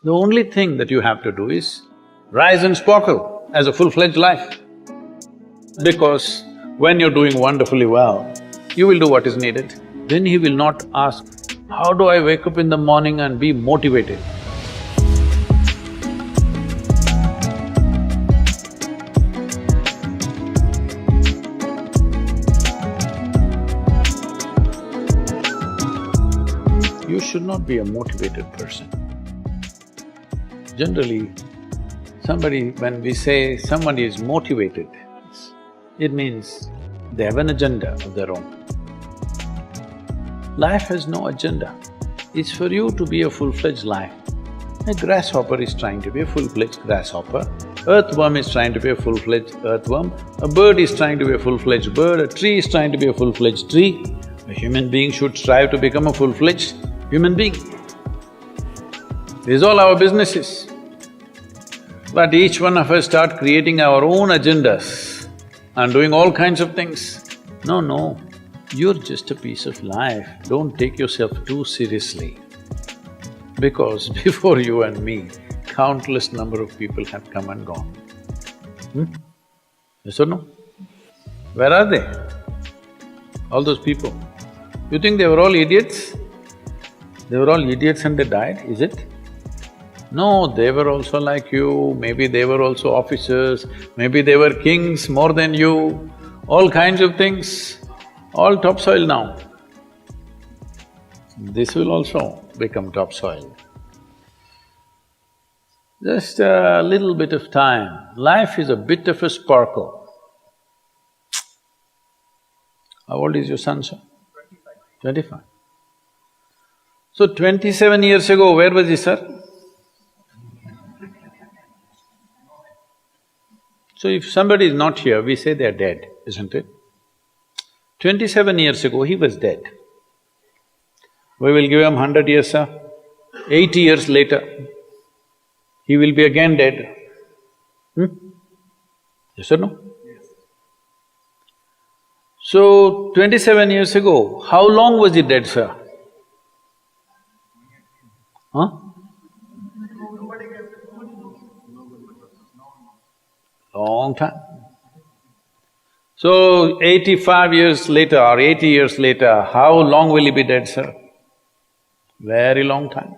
The only thing that you have to do is rise and sparkle as a full-fledged life. Because when you're doing wonderfully well, you will do what is needed. Then he will not ask, how do I wake up in the morning and be motivated? You should not be a motivated person. Generally, when we say somebody is motivated, it means they have an agenda of their own. Life has no agenda. It's for you to be a full-fledged life. A grasshopper is trying to be a full-fledged grasshopper, earthworm is trying to be a full-fledged earthworm, a bird is trying to be a full-fledged bird, a tree is trying to be a full-fledged tree. A human being should strive to become a full-fledged human being. This is all our business is. But each one of us start creating our own agendas and doing all kinds of things. No, you're just a piece of life, don't take yourself too seriously. Because before you and me, countless number of people have come and gone. Yes or no? Where are they? All those people. You think they were all idiots? They were all idiots and they died, is it? No, they were also like you, maybe they were also officers, maybe they were kings more than you, all kinds of things, all topsoil now. This will also become topsoil. Just a little bit of time. Life is a bit of a sparkle. How old is your son, sir? 25. So 27 years ago, where was he, sir? So if somebody is not here, we say they're dead, isn't it? 27 years ago, he was dead. We will give him 100 years, sir. 80 years later, he will be again dead. Yes or no? Yes. So, 27 years ago, how long was he dead, sir? Huh? Long time. So, 85 years later or 80 years later, how long will he be dead, sir? Very long time.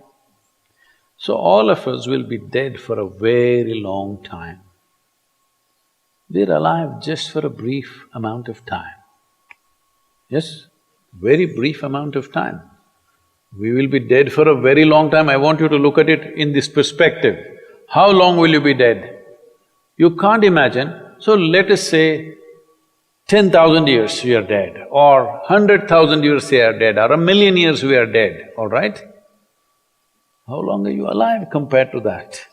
So, all of us will be dead for a very long time. We're alive just for a brief amount of time. Yes, very brief amount of time. We will be dead for a very long time. I want you to look at it in this perspective. How long will you be dead? You can't imagine. So let us say 10,000 years we are dead, or 100,000 years we are dead, or 1,000,000 years we are dead, all right? How long are you alive compared to that?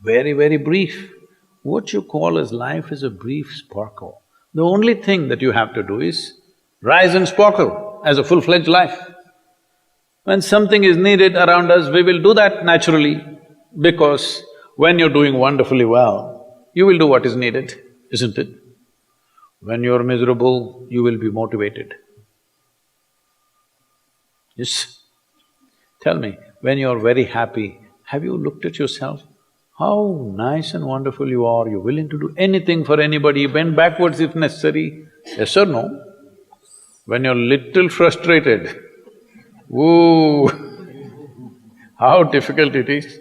Very, very brief. What you call as life is a brief sparkle. The only thing that you have to do is rise and sparkle as a full-fledged life. When something is needed around us, we will do that naturally, because when you're doing wonderfully well, you will do what is needed, isn't it? When you're miserable, you will be motivated. Yes? Tell me, when you're very happy, have you looked at yourself? How nice and wonderful you are, you're willing to do anything for anybody, bend backwards if necessary. Yes or no? When you're little frustrated, woo, how difficult it is.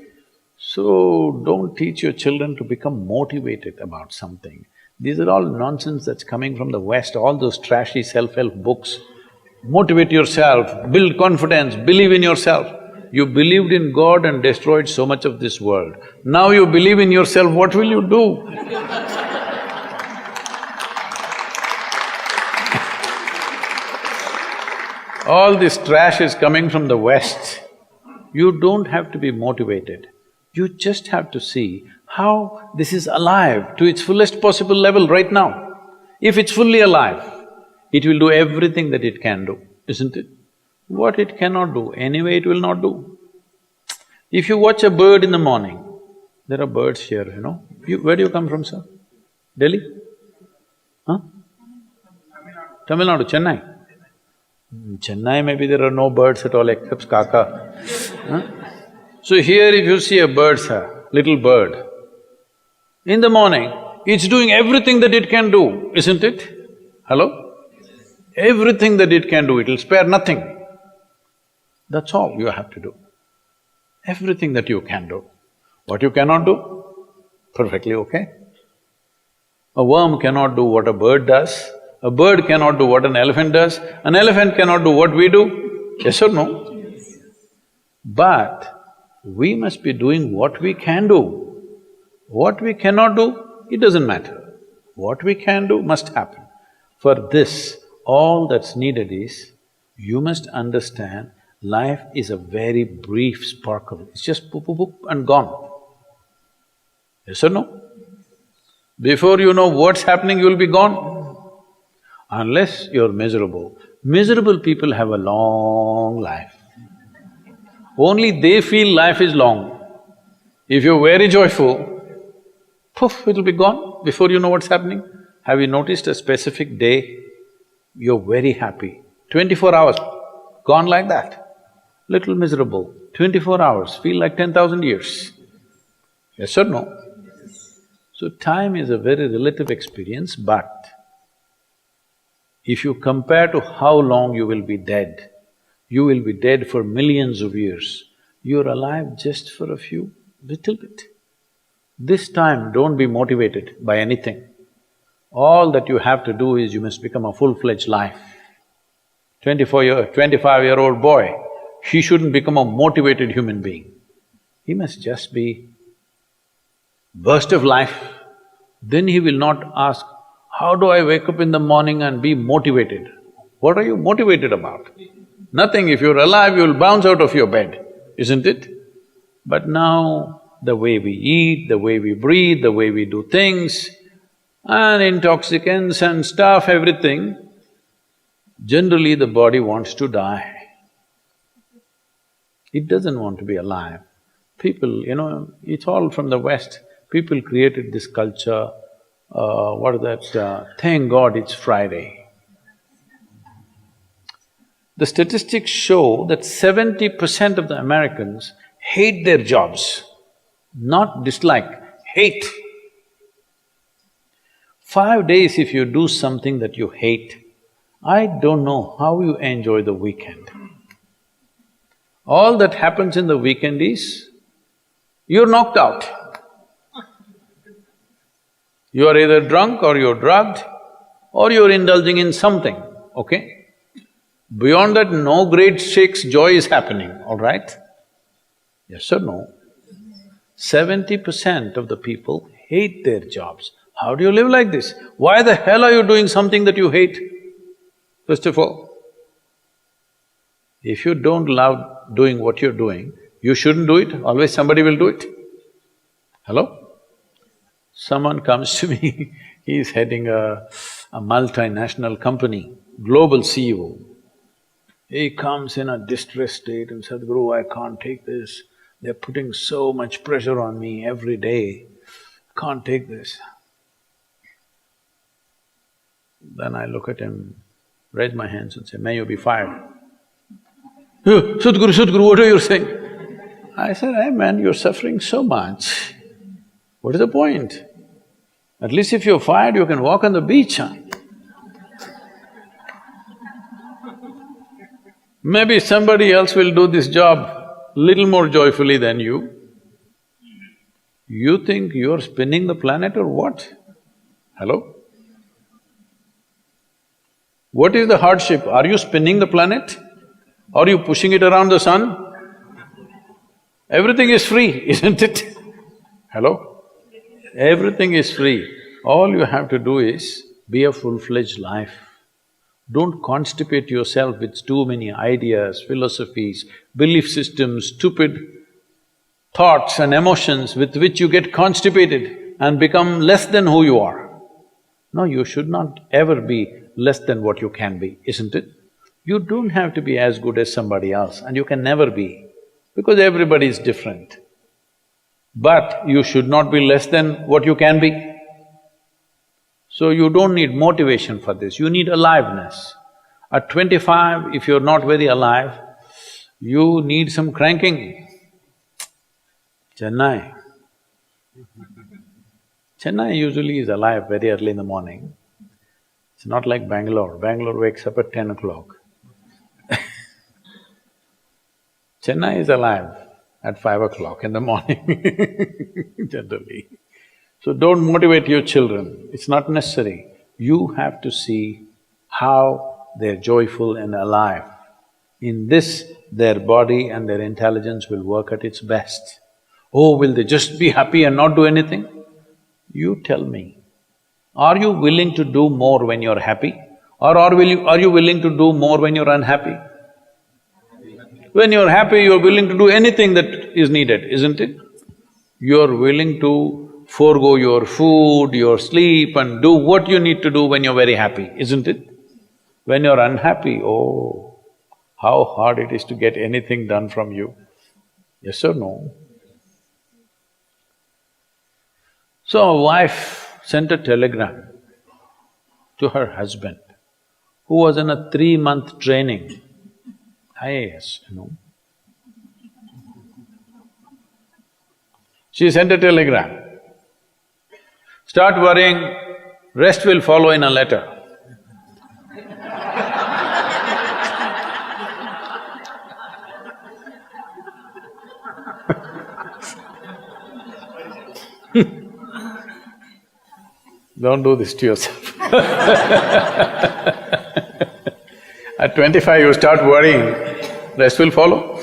So, don't teach your children to become motivated about something. These are all nonsense that's coming from the West, all those trashy self-help books. Motivate yourself, build confidence, believe in yourself. You believed in God and destroyed so much of this world. Now you believe in yourself, what will you do? All this trash is coming from the West. You don't have to be motivated. You just have to see how this is alive to its fullest possible level right now. If it's fully alive, it will do everything that it can do, isn't it? What it cannot do, anyway it will not do. If you watch a bird in the morning, there are birds here, you know. Where do you come from, sir? Delhi? Huh? Tamil Nadu, Chennai? In Chennai maybe there are no birds at all except kaka. Huh? So here if you see a bird, sir, little bird, in the morning, it's doing everything that it can do, isn't it? Hello? Everything that it can do, it'll spare nothing. That's all you have to do. Everything that you can do. What you cannot do, perfectly okay. A worm cannot do what a bird does, a bird cannot do what an elephant does, an elephant cannot do what we do, yes or no? Yes. But we must be doing what we can do. What we cannot do, it doesn't matter. What we can do must happen. For this, all that's needed is, you must understand life is a very brief sparkle, it's just poop, poop, poop and gone. Yes or no? Before you know what's happening, you'll be gone. Unless you're miserable. Miserable people have a long life. Only they feel life is long. If you're very joyful, poof, it'll be gone before you know what's happening. Have you noticed a specific day, you're very happy, 24 hours, gone like that. Little miserable, 24 hours, feel like 10,000 years. Yes or no? So time is a very relative experience, but if you compare to how long you will be dead, you will be dead for millions of years, you're alive just for a few, little bit. This time, don't be motivated by anything. All that you have to do is you must become a full-fledged life. 25-year-old boy, he shouldn't become a motivated human being. He must just be burst of life. Then he will not ask, how do I wake up in the morning and be motivated? What are you motivated about? Nothing. If you're alive, you'll bounce out of your bed, isn't it? But now, the way we eat, the way we breathe, the way we do things, and intoxicants and stuff, everything, generally the body wants to die. It doesn't want to be alive. People, it's all from the West. People created this culture, what is that, thank God it's Friday. The statistics show that 70% of the Americans hate their jobs, not dislike, hate. 5 days if you do something that you hate, I don't know how you enjoy the weekend. All that happens in the weekend is, you're knocked out. You are either drunk or you're drugged or you're indulging in something, okay? Beyond that, no great shakes joy is happening, all right? Yes or no? 70% of the people hate their jobs. How do you live like this? Why the hell are you doing something that you hate? First of all, if you don't love doing what you're doing, you shouldn't do it, always somebody will do it. Hello? Someone comes to me, he's heading a multinational company, global CEO. He comes in a distressed state and said, Sadhguru, I can't take this. They're putting so much pressure on me every day, can't take this. Then I look at him, raise my hands and say, may you be fired. Sadhguru, what are you saying? I said, hey man, you're suffering so much. What is the point? At least if you're fired, you can walk on the beach, huh? Maybe somebody else will do this job little more joyfully than you. You think you're spinning the planet or what? Hello? What is the hardship? Are you spinning the planet? Are you pushing it around the sun? Everything is free, isn't it? Hello? Everything is free. All you have to do is be a full-fledged life. Don't constipate yourself with too many ideas, philosophies, belief systems, stupid thoughts and emotions with which you get constipated and become less than who you are. No, you should not ever be less than what you can be, isn't it? You don't have to be as good as somebody else and you can never be, because everybody is different. But you should not be less than what you can be. So you don't need motivation for this, you need aliveness. At 25, if you're not very alive, you need some cranking. Chennai. Chennai usually is alive very early in the morning. It's not like Bangalore. Bangalore wakes up at 10 o'clock. Chennai is alive at 5 o'clock in the morning, generally. So don't motivate your children, it's not necessary. You have to see how they're joyful and alive. In this, their body and their intelligence will work at its best. Oh, will they just be happy and not do anything? You tell me, are you willing to do more when you're happy? Or are you willing to do more when you're unhappy? When you're happy, you're willing to do anything that is needed, isn't it? You're willing to forego your food, your sleep and do what you need to do when you're very happy, isn't it? When you're unhappy, oh, how hard it is to get anything done from you. Yes or no? So a wife sent a telegram to her husband, who was in a 3-month training, IAS, you know. She sent a telegram, start worrying, rest will follow in a letter. Don't do this to yourself. At 25 you start worrying, rest will follow.